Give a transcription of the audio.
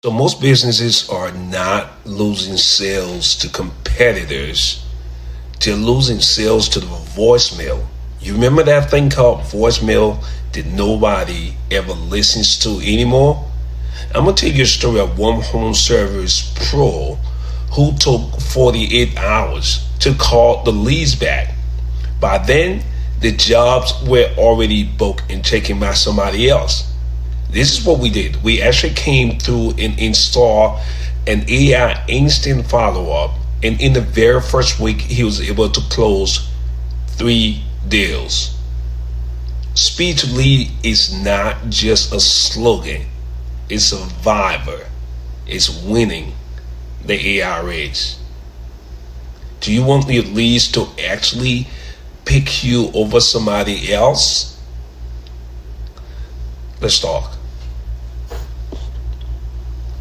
So most businesses are not losing sales to competitors. They're losing sales to the voicemail. You remember that thing called voicemail that nobody ever listens to anymore? I'm going to tell you a story of one home service pro who took 48 hours to call the leads back. By then, the jobs were already booked and taken by somebody else. This is what we did. We actually came through and installed an AI instant follow-up. And in the very first week, he was able to close 3 deals. Speed to lead is not just a slogan. It's a survivor. It's winning the AI race. Do you want your leads to actually pick you over somebody else? Let's talk.